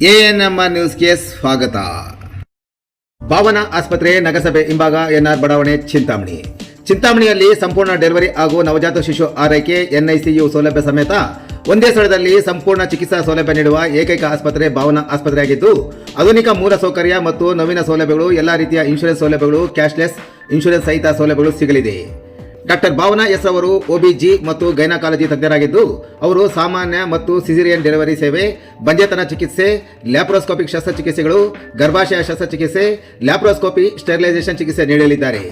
ANMR ನ್ಯೂಸ್ಗೆ ಸ್ವಾಗತ. ಭಾವನಾ ಆಸ್ಪತ್ರೆ ನಗರಸಭೆ ಹಿಂಭಾಗ ಎನ್ಆರ್ ಬಡಾವಣೆ ಚಿಂತಾಮಣಿಯಲ್ಲಿ ಸಂಪೂರ್ಣ ಡೆಲಿವರಿ ಹಾಗೂ ನವಜಾತ ಶಿಶು ಆರೈಕೆ ಎನ್ಐಸಿಯು ಸೌಲಭ್ಯ ಸಮೇತ ಒಂದೇ ಸ್ಥಳದಲ್ಲಿ ಸಂಪೂರ್ಣ ಚಿಕಿತ್ಸಾ ಸೌಲಭ್ಯ ನೀಡುವ ಏಕೈಕ ಆಸ್ಪತ್ರೆ ಭಾವನಾ ಆಸ್ಪತ್ರೆಯಾಗಿದ್ದು, ಆಧುನಿಕ ಮೂಲ ಸೌಕರ್ಯ ಮತ್ತು ನವೀನ ಸೌಲಭ್ಯಗಳು, ಎಲ್ಲ ರೀತಿಯ ಇನ್ಶೂರೆನ್ಸ್ ಸೌಲಭ್ಯಗಳು, ಕ್ಯಾಶ್ಲೆಸ್ ಇನ್ಶೂರೆನ್ಸ್ ಸಹಿತ ಸೌಲಭ್ಯಗಳು ಸಿಗಲಿದೆ. ಡಾಕ್ಟರ್ ಭಾವನಾ ಎಸ್ ಅವರು ಒಬಿಜಿ ಮತ್ತು ಗೈನಕಾಲಜಿ ತಜ್ಞರಾಗಿದ್ದು, ಅವರು ಸಾಮಾನ್ಯ ಮತ್ತು ಸಿಸೇರಿಯನ್ ಡೆಲಿವರಿ ಸೇವೆ, ಬಂಜೆತನ ಚಿಕಿತ್ಸೆ, ಲ್ಯಾಪ್ರೋಸ್ಕೋಪಿಕ್ ಶಸ್ತ್ರಚಿಕಿತ್ಸೆಗಳು, ಗರ್ಭಾಶಯ ಶಸ್ತ್ರಚಿಕಿತ್ಸೆ, ಲ್ಯಾಪ್ರೋಸ್ಕೋಪಿ, ಸ್ಟೆರಿಲೈಸೇಷನ್ ಚಿಕಿತ್ಸೆ ನೀಡಲಿದ್ದಾರೆ.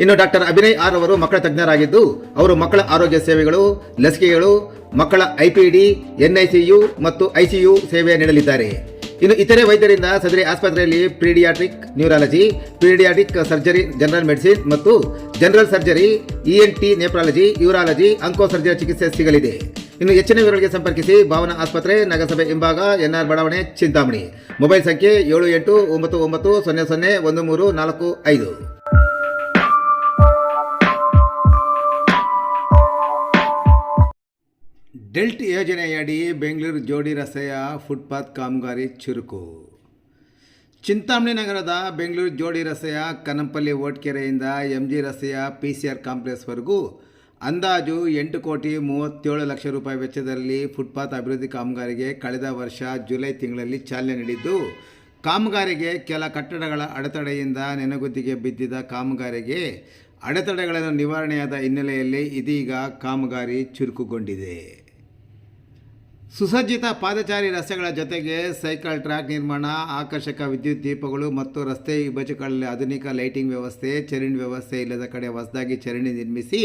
ಇನ್ನು ಡಾಕ್ಟರ್ ಅಭಿನಯ್ ಆರ್ ಅವರು ಮಕ್ಕಳ ತಜ್ಞರಾಗಿದ್ದು, ಅವರು ಮಕ್ಕಳ ಆರೋಗ್ಯ ಸೇವೆಗಳು, ಲಸಿಕೆಗಳು, ಮಕ್ಕಳ ಐಪಿಡಿ, ಎನ್ಐಸಿಯು ಮತ್ತು ಐಸಿಯು ಸೇವೆ ನೀಡಲಿದ್ದಾರೆ. ಇನ್ನು ಇತರೆ ವೈದ್ಯರಿಂದ ಸದರಿ ಆಸ್ಪತ್ರೆಯಲ್ಲಿ paediatric neurology, paediatric surgery, general medicine ಮತ್ತು general surgery, ENT, nephrology, urology, onco surgery ಚಿಕಿತ್ಸೆ ಸಿಗಲಿದೆ. ಇನ್ನು ಹೆಚ್ಚಿನ ವಿವರಗಳಿಗೆ ಸಂಪರ್ಕಿಸಿ ಭಾವನಾ ಆಸ್ಪತ್ರೆ, ನಗರಸಭೆ ಹಿಂಭಾಗ, ಎನ್ಆರ್ ಬಡಾವಣೆ, ಚಿಂತಾಮಣಿ. ಮೊಬೈಲ್ ಸಂಖ್ಯೆ 7899001345. ಡೆಲ್ಟ್ ಯೋಜನೆಯಡಿ ಬೆಂಗಳೂರು ಜೋಡಿ ರಸ್ತೆಯ ಫುಟ್ಪಾತ್ ಕಾಮಗಾರಿ ಚುರುಕು. ಚಿಂತಾಮಣಿ ನಗರದ ಬೆಂಗಳೂರು ಜೋಡಿ ರಸ್ತೆಯ ಕನಂಪಲ್ಲಿ ಓಟ್ಕೆರೆಯಿಂದ ಎಂಜಿ ರಸ್ತೆಯ ಪಿಸಿಆರ್ ಕಾಂಪ್ಲೆಕ್ಸ್ವರೆಗೂ ಅಂದಾಜು 8,37,00,000 ರೂಪಾಯಿ ವೆಚ್ಚದಲ್ಲಿ ಫುಟ್ಪಾತ್ ಅಭಿವೃದ್ಧಿ ಕಾಮಗಾರಿಗೆ ಕಳೆದ ವರ್ಷ ಜುಲೈ ತಿಂಗಳಲ್ಲಿ ಚಾಲನೆ ನೀಡಿದ್ದು, ಕಾಮಗಾರಿಗೆ ಕೆಲ ಕಟ್ಟಡಗಳ ಅಡೆತಡೆಯಿಂದ ನೆನೆಗುದ್ದಿಗೆ ಬಿದ್ದಿದ್ದ ಕಾಮಗಾರಿಗೆ ಅಡೆತಡೆಗಳನ್ನು ನಿವಾರಣೆಯಾದ ಹಿನ್ನೆಲೆಯಲ್ಲಿ ಇದೀಗ ಕಾಮಗಾರಿ ಚುರುಕುಗೊಂಡಿದೆ. ಸುಸಜ್ಜಿತ ಪಾದಚಾರಿ ರಸ್ತೆಗಳ ಜೊತೆಗೆ ಸೈಕಲ್ ಟ್ರ್ಯಾಕ್ ನಿರ್ಮಾಣ, ಆಕರ್ಷಕ ವಿದ್ಯುತ್ ದೀಪಗಳು ಮತ್ತು ರಸ್ತೆ ವಿಭಜಕಗಳಲ್ಲಿ ಆಧುನಿಕ ಲೈಟಿಂಗ್ ವ್ಯವಸ್ಥೆ, ಚರಂಡಿ ವ್ಯವಸ್ಥೆ ಇಲ್ಲದ ಕಡೆ ಹೊಸದಾಗಿ ಚರಂಡಿ ನಿರ್ಮಿಸಿ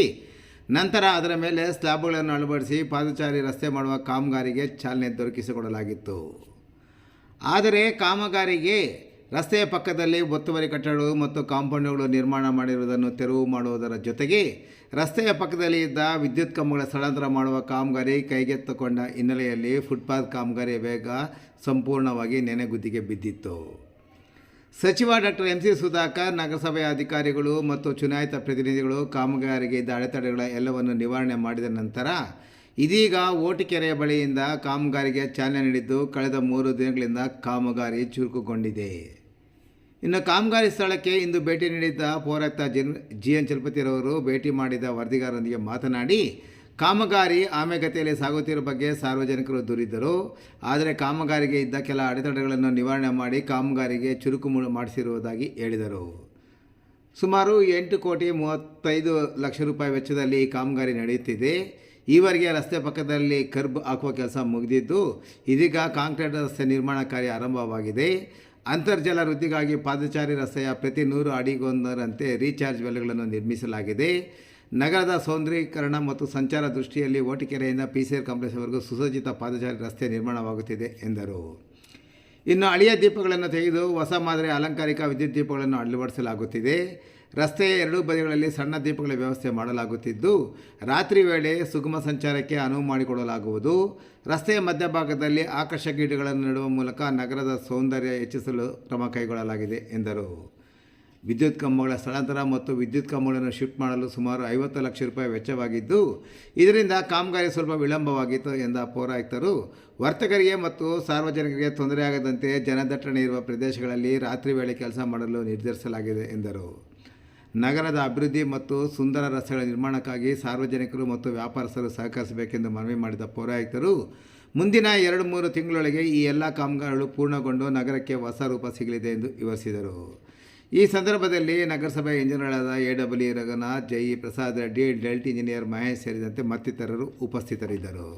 ನಂತರ ಅದರ ಮೇಲೆ ಸ್ಲ್ಯಾಬ್ಗಳನ್ನು ಅಳವಡಿಸಿ ಪಾದಚಾರಿ ರಸ್ತೆ ಮಾಡುವ ಕಾಮಗಾರಿಗೆ ಚಾಲನೆ ದೊರಕಿಸಿಕೊಡಲಾಗಿತ್ತು. ಆದರೆ ಕಾಮಗಾರಿಗೆ ರಸ್ತೆಯ ಪಕ್ಕದಲ್ಲಿ ಒತ್ತುವರಿ ಕಟ್ಟಡಗಳು ಮತ್ತು ಕಾಂಪೌಂಡ್ಗಳು ನಿರ್ಮಾಣ ಮಾಡಿರುವುದನ್ನು ತೆರವು ಮಾಡುವುದರ ಜೊತೆಗೆ ರಸ್ತೆಯ ಪಕ್ಕದಲ್ಲಿ ಇದ್ದ ವಿದ್ಯುತ್ ಕಂಬಗಳ ಸ್ಥಳಾಂತರ ಮಾಡುವ ಕಾಮಗಾರಿ ಕೈಗೆತ್ತಿಕೊಂಡ ಹಿನ್ನೆಲೆಯಲ್ಲಿ ಫುಟ್ಪಾತ್ ಕಾಮಗಾರಿಯ ವೇಗ ಸಂಪೂರ್ಣವಾಗಿ ನೆನೆಗುದ್ದಿಗೆ ಬಿದ್ದಿತ್ತು. ಸಚಿವ ಡಾಕ್ಟರ್ ಎಂಸಿ ಸುಧಾಕರ್, ನಗರಸಭೆಯ ಅಧಿಕಾರಿಗಳು ಮತ್ತು ಚುನಾಯಿತ ಪ್ರತಿನಿಧಿಗಳು ಕಾಮಗಾರಿಗೆ ಇದ್ದ ಅಡೆತಡೆಗಳ ಎಲ್ಲವನ್ನು ನಿವಾರಣೆ ಮಾಡಿದ ನಂತರ ಇದೀಗ ಓಟಿಕೆರೆಯ ಬಳಿಯಿಂದ ಕಾಮಗಾರಿಗೆ ಚಾಲನೆ ನೀಡಿದ್ದು, ಕಳೆದ 3 ದಿನಗಳಿಂದ ಕಾಮಗಾರಿ ಚುರುಕುಗೊಂಡಿದೆ. ಇನ್ನು ಕಾಮಗಾರಿ ಸ್ಥಳಕ್ಕೆ ಇಂದು ಭೇಟಿ ನೀಡಿದ್ದ ಪೌರಾಯುಕ್ತ ಜಿಎನ್ ಚಲಪತಿರವರು ಭೇಟಿ ಮಾಡಿದ ವರದಿಗಾರರೊಂದಿಗೆ ಮಾತನಾಡಿ, ಕಾಮಗಾರಿ ಆಮೆಗತಿಯಲ್ಲಿ ಸಾಗುತ್ತಿರುವ ಬಗ್ಗೆ ಸಾರ್ವಜನಿಕರು ದೂರಿದ್ದರು. ಆದರೆ ಕಾಮಗಾರಿಗೆ ಇದ್ದ ಕೆಲ ಅಡೆತಡೆಗಳನ್ನು ನಿವಾರಣೆ ಮಾಡಿ ಕಾಮಗಾರಿಗೆ ಚುರುಕು ಮಾಡಿಸಿರುವುದಾಗಿ ಹೇಳಿದರು. ಸುಮಾರು 8,35,00,000 ರೂಪಾಯಿ ವೆಚ್ಚದಲ್ಲಿ ಈ ಕಾಮಗಾರಿ ನಡೆಯುತ್ತಿದೆ. ಈವರೆಗೆ ರಸ್ತೆ ಪಕ್ಕದಲ್ಲಿ ಕರ್ಬ್ ಹಾಕುವ ಕೆಲಸ ಮುಗಿದಿದ್ದು, ಇದೀಗ ಕಾಂಕ್ರೀಟ್ ರಸ್ತೆ ನಿರ್ಮಾಣ ಕಾರ್ಯ ಆರಂಭವಾಗಿದೆ. ಅಂತರ್ಜಲ ವೃದ್ಧಿಗಾಗಿ ಪಾದಚಾರಿ ರಸ್ತೆಯ ಪ್ರತಿ 100 ಅಡಿಗೊಂದರಂತೆ ರೀಚಾರ್ಜ್ ವೆಲ್ಗಳನ್ನು ನಿರ್ಮಿಸಲಾಗಿದೆ. ನಗರದ ಸೌಂದರೀಕರಣ ಮತ್ತು ಸಂಚಾರ ದೃಷ್ಟಿಯಲ್ಲಿ ಓಟಿಕೆರೆಯಿಂದ ಪಿಸಿಆರ್ ಕಾಂಪ್ಲೆಕ್ಸ್ವರೆಗೂ ಸುಸಜ್ಜಿತ ಪಾದಚಾರಿ ರಸ್ತೆ ನಿರ್ಮಾಣವಾಗುತ್ತಿದೆ ಎಂದರು. ಇನ್ನು ಹಳೆಯ ದೀಪಗಳನ್ನು ತೆಗೆದು ಹೊಸ ಮಾದರಿಯ ಅಲಂಕಾರಿಕ ವಿದ್ಯುತ್ ದೀಪಗಳನ್ನು ಅಳವಡಿಸಲಾಗುತ್ತಿದೆ. ರಸ್ತೆಯ 2 ಬದಿಗಳಲ್ಲಿ ಸಣ್ಣ ದೀಪಗಳ ವ್ಯವಸ್ಥೆ ಮಾಡಲಾಗುತ್ತಿದ್ದು, ರಾತ್ರಿ ವೇಳೆ ಸುಗಮ ಸಂಚಾರಕ್ಕೆ ಅನುವು ಮಾಡಿಕೊಡಲಾಗುವುದು. ರಸ್ತೆಯ ಮಧ್ಯಭಾಗದಲ್ಲಿ ಆಕರ್ಷಕ ಗಿಡಗಳನ್ನು ನೆಡುವ ಮೂಲಕ ನಗರದ ಸೌಂದರ್ಯ ಹೆಚ್ಚಿಸಲು ಕ್ರಮ ಕೈಗೊಳ್ಳಲಾಗಿದೆ ಎಂದರು. ವಿದ್ಯುತ್ ಕಂಬಗಳ ಸ್ಥಳಾಂತರ ಮತ್ತು ವಿದ್ಯುತ್ ಕಂಬಗಳನ್ನು ಶಿಫ್ಟ್ ಮಾಡಲು ಸುಮಾರು 50 ಲಕ್ಷ ರೂಪಾಯಿ ವೆಚ್ಚವಾಗಿದ್ದು, ಇದರಿಂದ ಕಾಮಗಾರಿ ಸ್ವಲ್ಪ ವಿಳಂಬವಾಗಿತ್ತು ಎಂದ ಪೌರಾಯುಕ್ತರು, ವರ್ತಕರಿಗೆ ಮತ್ತು ಸಾರ್ವಜನಿಕರಿಗೆ ತೊಂದರೆಯಾಗದಂತೆ ಜನದಟ್ಟಣೆ ಇರುವ ಪ್ರದೇಶಗಳಲ್ಲಿ ರಾತ್ರಿ ವೇಳೆ ಕೆಲಸ ಮಾಡಲು ನಿರ್ಧರಿಸಲಾಗಿದೆ ಎಂದರು. ನಗರದ ಅಭಿವೃದ್ಧಿ ಮತ್ತು ಸುಂದರ ರಸ್ತೆಗಳ ನಿರ್ಮಾಣಕ್ಕಾಗಿ ಸಾರ್ವಜನಿಕರು ಮತ್ತು ವ್ಯಾಪಾರಸ್ಥರು ಸಹಕರಿಸಬೇಕೆಂದು ಮನವಿ ಮಾಡಿದ ಪೌರಾಯುಕ್ತರು, ಮುಂದಿನ 2-3 ತಿಂಗಳೊಳಗೆ ಈ ಎಲ್ಲ ಕಾಮಗಾರಿಗಳು ಪೂರ್ಣಗೊಂಡು ನಗರಕ್ಕೆ ಹೊಸ ರೂಪ ಸಿಗಲಿದೆ ಎಂದು ವಿವರಿಸಿದರು. ಈ ಸಂದರ್ಭದಲ್ಲಿ ನಗರಸಭೆ ಇಂಜಿನಿಯರ್ಗಳಾದ ಎಡಬ್ಲ್ಯೂ ರಘುನಾಥ್, ಜೈ ಪ್ರಸಾದ್ ರೆಡ್ಡಿ, ಡೆಲ್ಟ್ ಇಂಜಿನಿಯರ್ ಮಹೇಶ್ ಸೇರಿದಂತೆ ಮತ್ತಿತರರು ಉಪಸ್ಥಿತರಿದ್ದರು.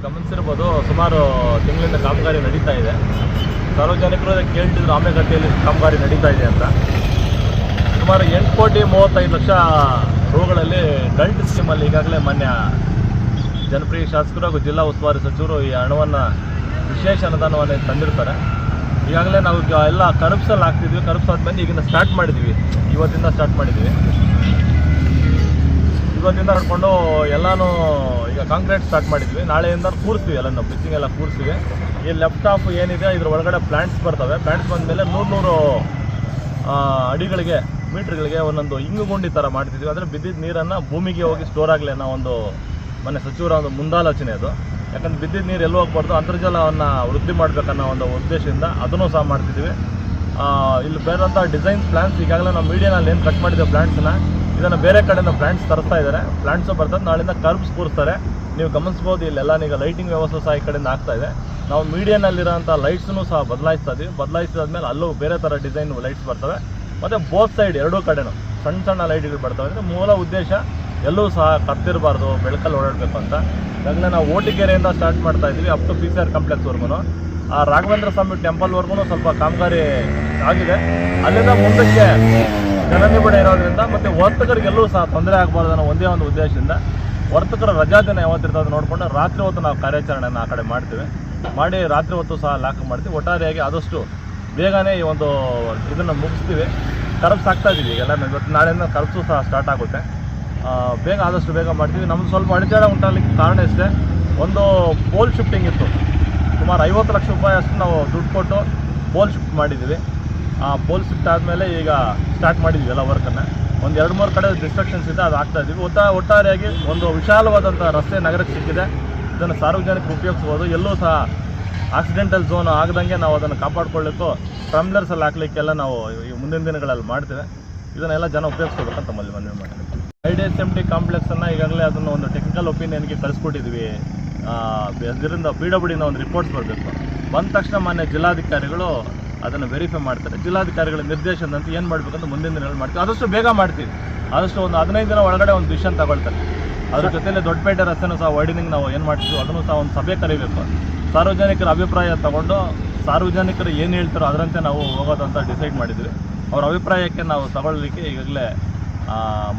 ಗಮನಿಸಿರ್ಬೋದು, ಸುಮಾರು ತಿಂಗಳಿಂದ ಕಾಮಗಾರಿ ನಡೀತಾ ಇದೆ. ಸಾರ್ವಜನಿಕರು ಕೇಳ್ತಿದ್ರು ಆಮೆಗತಿಯಲ್ಲಿ ಕಾಮಗಾರಿ ನಡೀತಾ ಇದೆ ಅಂತ. ಸುಮಾರು 8,35,00,000 ರೂಗಳಲ್ಲಿ ಡಲ್ಟ್ ಸ್ಕೀಮಲ್ಲಿ ಈಗಾಗಲೇ ಮಾನ್ಯ ಜನಪ್ರಿಯ ಶಾಸಕರು ಹಾಗೂ ಜಿಲ್ಲಾ ಉಸ್ತುವಾರಿ ಸಚಿವರು ಈ ಹಣವನ್ನು ವಿಶೇಷ ಅನುದಾನವನ್ನು ತಂದಿರ್ತಾರೆ. ಈಗಾಗಲೇ ನಾವು ಎಲ್ಲ ಕರ್ಬ್ಸಲ್ಲಿ ಹಾಕ್ತಿದ್ವಿ. ಕರ್ಬ್ಸ್ ಆದಮೇಲೆ ಈಗಿನ ಸ್ಟಾರ್ಟ್ ಮಾಡಿದ್ವಿ, ಇವತ್ತಿಂದ ಸ್ಟಾರ್ಟ್ ಮಾಡಿದ್ವಿ. ಇವತ್ತಿಂದ ಹಿಡ್ಕೊಂಡು ಎಲ್ಲನೂ ಈಗ ಕಾಂಕ್ರೀಟ್ ಸ್ಟಾರ್ಟ್ ಮಾಡಿದ್ವಿ. ನಾಳೆಯಿಂದ ಕೂರಿಸ್ತೀವಿ, ಎಲ್ಲ ನಾವು ಪಿಚ್ಚಿಂಗ್ ಎಲ್ಲ ಕೂರಿಸ್ತೀವಿ. ಈ ಲೆಫ್ಟ್ ಆಫ್ ಏನಿದೆ ಇದ್ರ ಒಳಗಡೆ ಪ್ಲ್ಯಾಂಟ್ಸ್ ಬರ್ತವೆ. ಪ್ಲ್ಯಾಂಟ್ಸ್ ಬಂದಮೇಲೆ 100 ಅಡಿಗಳಿಗೆ ಮೀಟ್ರ್ಗಳಿಗೆ ಒಂದೊಂದು ಇಂಗುಗುಂಡಿ ಥರ ಮಾಡ್ತಿದ್ವಿ. ಅಂದರೆ ಬಿದ್ದಿದ್ದ ನೀರನ್ನು ಭೂಮಿಗೆ ಹೋಗಿ ಸ್ಟೋರ್ ಆಗಲಿ ಅನ್ನೋ ಒಂದು ಮನೆ ಸಚಿವರ ಒಂದು ಮುಂದಾಲೋಚನೆ ಅದು. ಯಾಕಂದ್ರೆ ಬಿದ್ದಿದ್ದ ನೀರು ಎಲ್ಲೂ ಹೋಗ್ಬಾರ್ದು, ಅಂತರ್ಜಲವನ್ನು ವೃದ್ಧಿ ಮಾಡಬೇಕನ್ನೋ ಒಂದು ಉದ್ದೇಶದಿಂದ ಅದನ್ನು ಸಹ ಮಾಡ್ತಿದ್ವಿ. ಇಲ್ಲಿ ಬೇರೆಂಥ ಡಿಸೈನ್ಸ್ ಪ್ಲ್ಯಾನ್ಸ್ ಈಗಾಗಲೇ ನಾವು ಮೀಡಿಯಾನಲ್ಲಿ ಏನು ಕಟ್ ಮಾಡಿದ್ದೇವೆ ಪ್ಲ್ಯಾಂಟ್ಸನ್ನ, ಇದನ್ನು ಬೇರೆ ಕಡೆಯಿಂದ ಪ್ಲ್ಯಾಂಟ್ಸ್ ತರಿಸ್ತಾ ಇದ್ದಾರೆ. ಪ್ಲ್ಯಾಂಟ್ಸು ಬರ್ತದೆ, ನಾಳಿಂದ ಕರ್ಬ್ಸ್ ಕೂರಿಸ್ತಾರೆ. ನೀವು ಗಮನಿಸ್ಬೋದು ಇಲ್ಲೆಲ್ಲ ಈಗ ಲೈಟಿಂಗ್ ವ್ಯವಸ್ಥೆ ಸಹ ಈ ಕಡೆಯಿಂದ ಆಗ್ತಾ ಇದೆ. ನಾವು ಮೀಡಿಯಾನಲ್ಲಿರೋಂಥ ಲೈಟ್ಸನ್ನು ಸಹ ಬದಲಾಯಿಸ್ತಾ ಇದ್ದೀವಿ. ಬದಲಾಯಿಸಿದಾದ್ಮೇಲೆ ಅಲ್ಲೂ ಬೇರೆ ಥರ ಡಿಸೈನ್ ಲೈಟ್ಸ್ ಬರ್ತವೆ. ಮತ್ತು ಬೋತ್ ಸೈಡ್ ಎರಡೂ ಕಡೆನೂ ಸಣ್ಣ ಸಣ್ಣ ಲೈಟ್ಗಳು ಬರ್ತವೆ. ಅಂದರೆ ಮೂಲ ಉದ್ದೇಶ ಎಲ್ಲೂ ಸಹ ಕತ್ತಿರಬಾರ್ದು, ಬೆಳಕಲ್ಲಿ ಓಡಾಡಬೇಕು ಅಂತ. ಈಗಾಗಲೇ ನಾವು ಓಟಿಗೆರೆಯಿಂದ ಸ್ಟಾರ್ಟ್ ಮಾಡ್ತಾ ಇದ್ದೀವಿ ಅಪ್ ಟು PCR ಕಾಂಪ್ಲೆಕ್ಸ್ವರೆಗೂ. ಆ ರಾಘವೇಂದ್ರ ಸ್ವಾಮಿ ಟೆಂಪಲ್ವರೆಗೂ ಸ್ವಲ್ಪ ಕಾಮಗಾರಿ ಆಗಿದೆ. ಅಲ್ಲಿಂದ ಮುಂದಕ್ಕೆ ಜನನಿಬಿಡ ಇರೋದ್ರಿಂದ ಮತ್ತು ವರ್ತಕರಿಗೆಲ್ಲೂ ಸಹ ತೊಂದರೆ ಆಗಬಾರ್ದು ಅನ್ನೋ ಒಂದೇ ಒಂದು ಉದ್ದೇಶದಿಂದ ವರ್ತಕರ ರಜಾ ದಿನ ಯಾವತ್ತಿರ್ತದೆ ನೋಡಿಕೊಂಡು ರಾತ್ರಿ ಹೊತ್ತು ನಾವು ಕಾರ್ಯಾಚರಣೆಯನ್ನು ಆ ಕಡೆ ಮಾಡ್ತೀವಿ. ಮಾಡಿ ರಾತ್ರಿ ಹೊತ್ತು ಸಹ ಲಾಕ್ ಮಾಡ್ತೀವಿ. ಒಟ್ಟಾರೆಯಾಗಿ ಆದಷ್ಟು ಬೇಗನೆ ಈ ಒಂದು ಇದನ್ನು ಮುಗಿಸ್ತೀವಿ. ಕರ್ಬ್ಸ್ ಹಾಕ್ತಾ ಇದ್ದೀವಿ ಈಗೆಲ್ಲ. ಇವತ್ತು ನಾಳೆಯಿಂದ ಕರ್ಬ್ಸು ಸಹ ಸ್ಟಾರ್ಟ್ ಆಗುತ್ತೆ. ಬೇಗ ಆದಷ್ಟು ಬೇಗ ಮಾಡ್ತೀವಿ. ನಮ್ದು ಸ್ವಲ್ಪ ಅಡಚಣೆ ಉಂಟಾಗಲಿಕ್ಕೆ ಕಾರಣ ಇಷ್ಟೇ, ಒಂದು ಪೋಲ್ ಶಿಫ್ಟಿಂಗ್ ಇತ್ತು. ಸುಮಾರು 50 ಲಕ್ಷ ರೂಪಾಯಿ ಅಷ್ಟು ನಾವು ದುಡ್ಡು ಕೊಟ್ಟು ಪೋಲ್ ಶಿಫ್ಟ್ ಮಾಡಿದ್ದೀವಿ. ಆ ಪೋಲ್ ಶಿಫ್ಟ್ ಆದಮೇಲೆ ಈಗ ಸ್ಟಾರ್ಟ್ ಮಾಡಿದ್ವಿ ಎಲ್ಲ ವರ್ಕನ್ನು. ಒಂದು 2-3 ಕಡೆ ಡಿಸ್ಟ್ರಕ್ಷನ್ಸ್ ಇದೆ, ಅದು ಆಗ್ತಾ ಇದ್ದೀವಿ. ಒಟ್ಟಾರೆಯಾಗಿ ಒಂದು ವಿಶಾಲವಾದಂಥ ರಸ್ತೆ ನಗರಕ್ಕೆ ಸಿಕ್ಕಿದೆ. ಇದನ್ನು ಸಾರ್ವಜನಿಕರು ಉಪಯೋಗಿಸ್ಬೋದು. ಎಲ್ಲೂ ಸಹ ಆಕ್ಸಿಡೆಂಟಲ್ ಝೋನ್ ಆಗದಂಗೆ ನಾವು ಅದನ್ನು ಕಾಪಾಡ್ಕೊಳ್ಳಿಕ್ಕೂ ಟ್ರಂಬ್ಲರ್ಸಲ್ಲಿ ಹಾಕ್ಲಿಕ್ಕೆಲ್ಲ ನಾವು ಈ ಮುಂದಿನ ದಿನಗಳಲ್ಲಿ ಮಾಡ್ತೇವೆ. ಇದನ್ನೆಲ್ಲ ಜನ ಉಪಯೋಗಿಸ್ಕೋಬೇಕಂತ ಮನವಿ ಮಾಡ್ತೀವಿ. IDSMT ಕಾಂಪ್ಲೆಕ್ಸನ್ನು ಈಗಾಗಲೇ ಅದನ್ನು ಒಂದು ಟೆಕ್ನಿಕಲ್ ಒಪಿನಿಯನ್ಗೆ ಕಳಿಸ್ಕೊಟ್ಟಿದ್ವಿ. ಇದರಿಂದ PWDನ ಒಂದು ರಿಪೋರ್ಟ್ಸ್ ಬರಬೇಕು. ಬಂದ ತಕ್ಷಣ ಮಾನ್ಯ ಜಿಲ್ಲಾಧಿಕಾರಿಗಳು ಅದನ್ನು ವೆರಿಫೈ ಮಾಡ್ತಾರೆ. ಜಿಲ್ಲಾಧಿಕಾರಿಗಳ ನಿರ್ದೇಶನದಂತೆ ಏನು ಮಾಡಬೇಕಂತ ಮುಂದಿನ ದಿನಗಳಲ್ಲಿ ಮಾಡ್ತೀವಿ. ಆದಷ್ಟು ಬೇಗ ಮಾಡ್ತೀವಿ. ಆದಷ್ಟು ಒಂದು 15 ದಿನ ಒಳಗಡೆ ಒಂದು ಡಿಸಿಷನ್ ತಗೊಳ್ತಾರೆ. ಅದ್ರ ಜೊತೆಯಲ್ಲಿ ದೊಡ್ಡಪೇಟೆ ರಸ್ತೆನೂ ಸಹ ವೈಡನಿಂಗ್ ನಾವು ಏನು ಮಾಡ್ತೀವಿ ಅದನ್ನು ಸಹ ಒಂದು ಸಭೆ ಕರಿಬೇಕು. ಸಾರ್ವಜನಿಕರ ಅಭಿಪ್ರಾಯ ತಗೊಂಡು ಸಾರ್ವಜನಿಕರು ಏನು ಹೇಳ್ತಾರೋ ಅದರಂತೆ ನಾವು ಹೋಗೋದಂತ ಡಿಸೈಡ್ ಮಾಡಿದ್ವಿ. ಅವ್ರ ಅಭಿಪ್ರಾಯಕ್ಕೆ ನಾವು ತಗೊಳ್ಳಲಿಕ್ಕೆ ಈಗಾಗಲೇ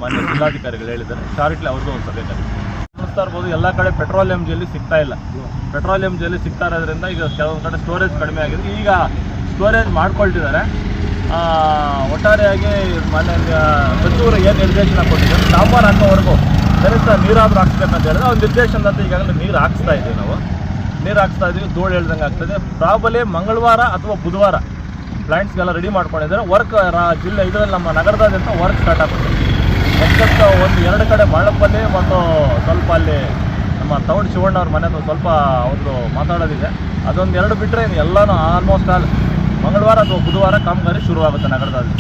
ಮಾನ್ಯ ಜಿಲ್ಲಾಧಿಕಾರಿಗಳು ಹೇಳಿದ್ದಾರೆ. ಶಾರ್ಟ್ಲಿ ಅವ್ರದ್ದು ಒಂದು ಸಭೆ ಕರಿತೀವಿ. ಗಮನಿಸ್ತಾ ಇರ್ಬೋದು, ಎಲ್ಲ ಕಡೆ ಪೆಟ್ರೋಲಿಯಂ ಜೆಲ್ಲಿ ಸಿಗ್ತಾ ಇಲ್ಲ. ಪೆಟ್ರೋಲಿಯಂ ಜೆಲ್ಲಿ ಸಿಗ್ತಾ ಇರೋದ್ರಿಂದ ಈಗ ಕೆಲವೊಂದು ಕಡೆ ಸ್ಟೋರೇಜ್ ಕಡಿಮೆ ಆಗಿದೆ. ಈಗ ಸ್ಟೋರೇಜ್ ಮಾಡ್ಕೊಳ್ತಿದ್ದಾರೆ. ಒಟ್ಟಾರೆಯಾಗಿ ಮಾನ್ಯ ಸಚಿವರು ಏನು ನಿರ್ದೇಶನ ಕೊಟ್ಟಿದ್ದಾರೆ, ಡಾಂಬರ್ ಹಾಕೋವರೆಗೂ ಕನಿಷ್ಠ ನೀರಾದರೂ ಹಾಕ್ಸ್ಬೇಕಂತ ಹೇಳಿದ್ರೆ ಅವ್ರ ನಿರ್ದೇಶನದಂತೆ ಈಗಾಗಲೇ ನೀರು ಹಾಕ್ಸ್ತಾ ಇದ್ದೀವಿ. ನಾವು ನೀರು ಹಾಕ್ಸ್ತಾ ಇದ್ದೀವಿ. ಧೂಳು ಹೇಳ್ದಂಗೆ ಆಗ್ತದೆ. ಪ್ರಾಬಲಿ ಮಂಗಳವಾರ ಅಥವಾ ಬುಧವಾರ ಪ್ಲ್ಯಾಂಟ್ಸ್ಗೆಲ್ಲ ರೆಡಿ ಮಾಡ್ಕೊಂಡಿದ್ದಾರೆ. ವರ್ಕ್ ಜಿಲ್ಲೆ ಇದರಲ್ಲಿ ನಮ್ಮ ನಗರದಾದ್ಯಂತ ವರ್ಕ್ ಸ್ಟಾರ್ಟ್ ಆಗುತ್ತೆ. ಎಕ್ಸೆಪ್ಟ್ 1-2 ಕಡೆ ಬಾಳಪ್ಪಲ್ಲಿ ಒಂದು ಸ್ವಲ್ಪ ಅಲ್ಲಿ ನಮ್ಮ ತೌಡ್ ಶಿವಣ್ಣ ಅವ್ರ ಮನೆಯದು ಸ್ವಲ್ಪ ಅವ್ರದ್ದು ಮಾತಾಡೋದಿದೆ. ಅದೊಂದು 2 ಬಿಟ್ಟರೆ ಎಲ್ಲನೂ ಆಲ್ಮೋಸ್ಟ್ ಆಲ್ ಮಂಗಳವಾರ ಅಥವಾ ಬುಧವಾರ ಕಾಮಗಾರಿ ಶುರುವಾಗುತ್ತೆ ನಗರದಲ್ಲಿ.